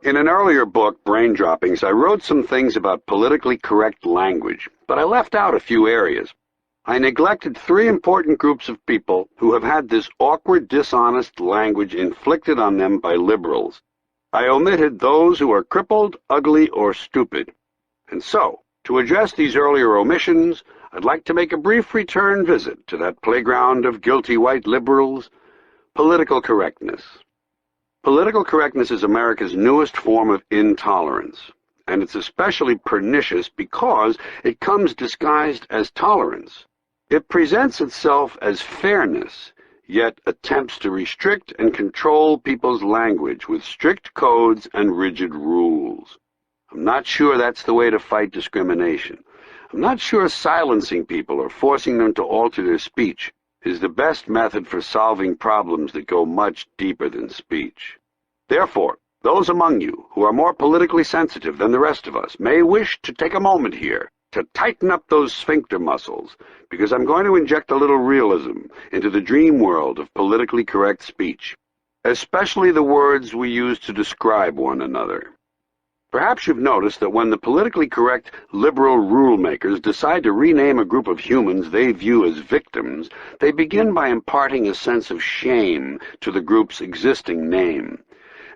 In an earlier book, Brain Droppings, I wrote some things about politically correct language, but I left out a few areas. I neglected three important groups of people who have had this awkward, dishonest language inflicted on them by liberals. I omitted those who are crippled, ugly, or stupid. And so, to address these earlier omissions, I'd like to make a brief return visit to that playground of guilty white liberals, political correctness. Political correctness is America's newest form of intolerance, and it's especially pernicious because it comes disguised as tolerance. It presents itself as fairness, yet attempts to restrict and control people's language with strict codes and rigid rules. I'm not sure that's the way to fight discrimination. I'm not sure silencing people or forcing them to alter their speech is the best method for solving problems that go much deeper than speech. Therefore, those among you who are more politically sensitive than the rest of us may wish to take a moment here to tighten up those sphincter muscles, because I'm going to inject a little realism into the dream world of politically correct speech, especially the words we use to describe one another. Perhaps you've noticed that when the politically correct liberal rule-makers decide to rename a group of humans they view as victims, they begin by imparting a sense of shame to the group's existing name.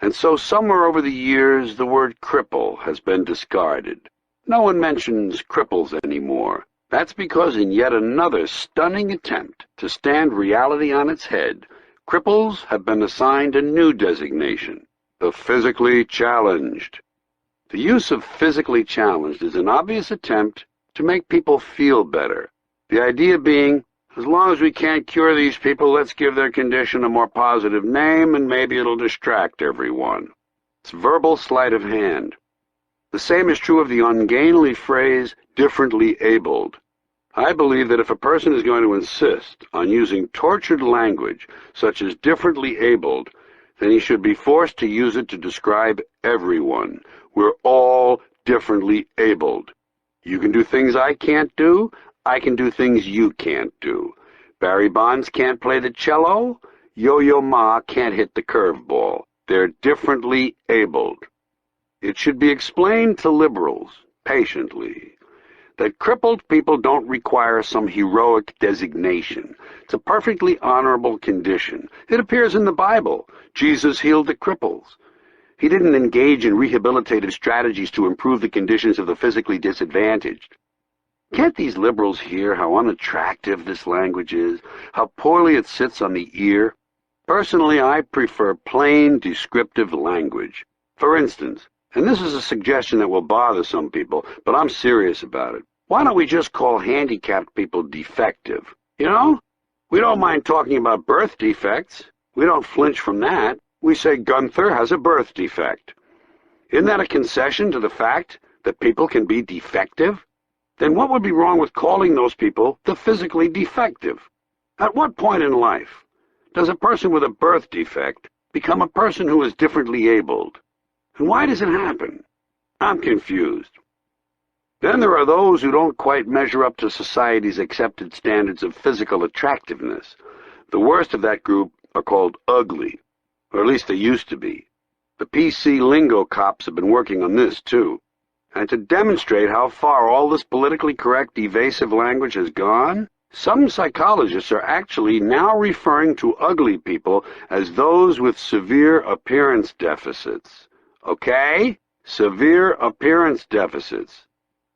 And so somewhere over the years the word cripple has been discarded. No one mentions cripples anymore. That's because in yet another stunning attempt to stand reality on its head, cripples have been assigned a new designation, the physically challenged. The use of physically challenged is an obvious attempt to make people feel better. The idea being, as long as we can't cure these people, let's give their condition a more positive name and maybe it'll distract everyone. It's verbal sleight of hand. The same is true of the ungainly phrase, differently abled. I believe that if a person is going to insist on using tortured language, such as differently abled, then he should be forced to use it to describe everyone. We're all differently abled. You can do things I can't do. I can do things you can't do. Barry Bonds can't play the cello. Yo-Yo Ma can't hit the curveball. They're differently abled. It should be explained to liberals, patiently, that crippled people don't require some heroic designation. It's a perfectly honorable condition. It appears in the Bible. Jesus healed the cripples. He didn't engage in rehabilitative strategies to improve the conditions of the physically disadvantaged. Can't these liberals hear how unattractive this language is, how poorly it sits on the ear? Personally, I prefer plain, descriptive language. For instance, and this is a suggestion that will bother some people, but I'm serious about it. Why don't we just call handicapped people defective? You know? We don't mind talking about birth defects. We don't flinch from that. We say Gunther has a birth defect. Isn't that a concession to the fact that people can be defective? Then what would be wrong with calling those people the physically defective? At what point in life does a person with a birth defect become a person who is differently abled? And why does it happen? I'm confused. Then there are those who don't quite measure up to society's accepted standards of physical attractiveness. The worst of that group are called ugly, or at least they used to be. The PC lingo cops have been working on this, too. And to demonstrate how far all this politically correct, evasive language has gone, some psychologists are actually now referring to ugly people as those with severe appearance deficits. Okay? Severe appearance deficits.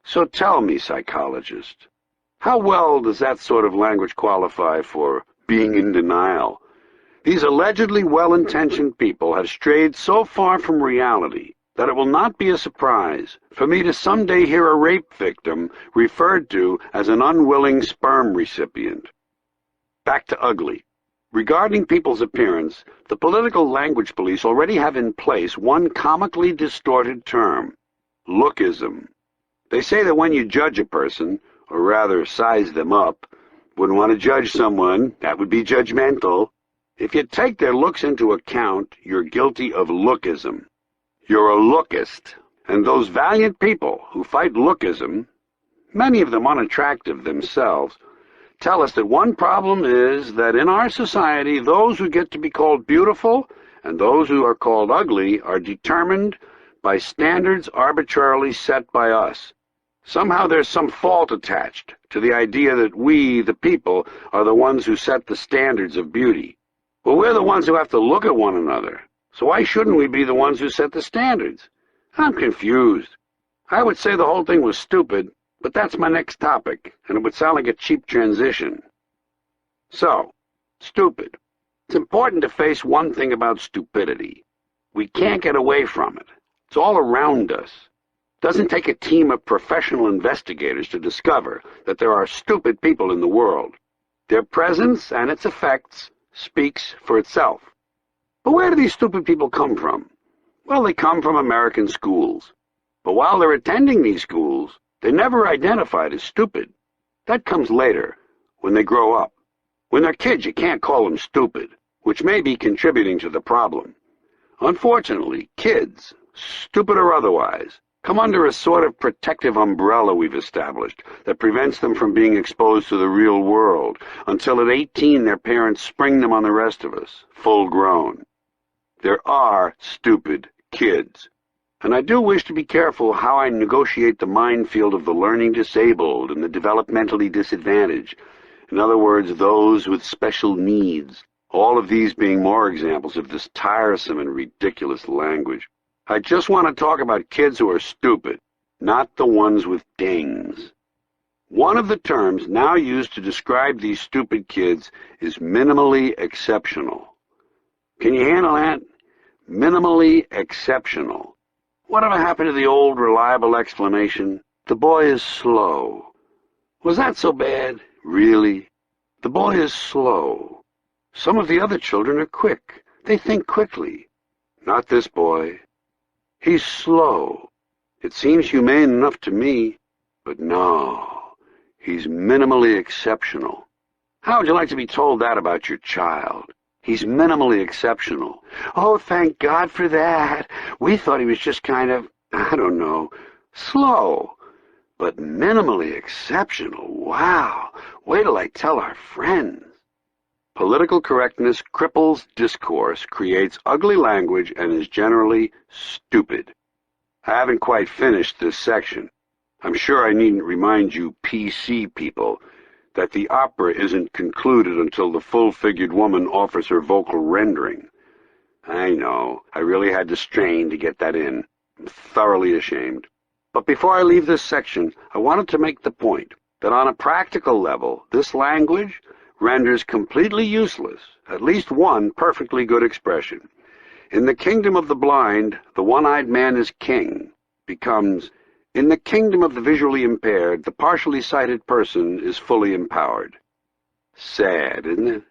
So tell me, psychologist, how well does that sort of language qualify for being in denial? These allegedly well-intentioned people have strayed so far from reality that it will not be a surprise for me to someday hear a rape victim referred to as an unwilling sperm recipient. Back to ugly. Regarding people's appearance, the political language police already have in place one comically distorted term, lookism. They say that when you judge a person, or rather size them up, wouldn't want to judge someone, that would be judgmental. If you take their looks into account, you're guilty of lookism. You're a lookist, and those valiant people who fight lookism, many of them unattractive themselves, tell us that one problem is that in our society, those who get to be called beautiful and those who are called ugly are determined by standards arbitrarily set by us. Somehow there's some fault attached to the idea that we, the people, are the ones who set the standards of beauty. Well, we're the ones who have to look at one another, so why shouldn't we be the ones who set the standards? I'm confused. I would say the whole thing was stupid, but that's my next topic, and it would sound like a cheap transition. So, stupid. It's important to face one thing about stupidity. We can't get away from it. It's all around us. It doesn't take a team of professional investigators to discover that there are stupid people in the world. Their presence and its effects speaks for itself. But where do these stupid people come from? Well, they come from American schools. But while they're attending these schools, they're never identified as stupid. That comes later, when they grow up. When they're kids, you can't call them stupid, which may be contributing to the problem. Unfortunately, kids, stupid or otherwise, come under a sort of protective umbrella we've established that prevents them from being exposed to the real world until at 18 their parents spring them on the rest of us, full grown. There are stupid kids. And I do wish to be careful how I negotiate the minefield of the learning disabled and the developmentally disadvantaged. In other words, those with special needs. All of these being more examples of this tiresome and ridiculous language. I just want to talk about kids who are stupid, not the ones with dings. One of the terms now used to describe these stupid kids is minimally exceptional. Can you handle that? Minimally exceptional. Whatever happened to the old reliable explanation, the boy is slow? Was that so bad? Really? The boy is slow. Some of the other children are quick. They think quickly. Not this boy. He's slow. It seems humane enough to me, but no, he's minimally exceptional. How would you like to be told that about your child? He's minimally exceptional. Oh, thank God for that. We thought he was just kind of, I don't know, slow. But minimally exceptional, wow. Wait till I tell our friends. Political correctness cripples discourse, creates ugly language, and is generally stupid. I haven't quite finished this section. I'm sure I needn't remind you PC people that the opera isn't concluded until the full-figured woman offers her vocal rendering. I know, I really had to strain to get that in. I'm thoroughly ashamed. But before I leave this section, I wanted to make the point that on a practical level, this language renders completely useless at least one perfectly good expression. In the kingdom of the blind, the one-eyed man is king becomes, in the kingdom of the visually impaired, the partially sighted person is fully empowered. Sad, isn't it?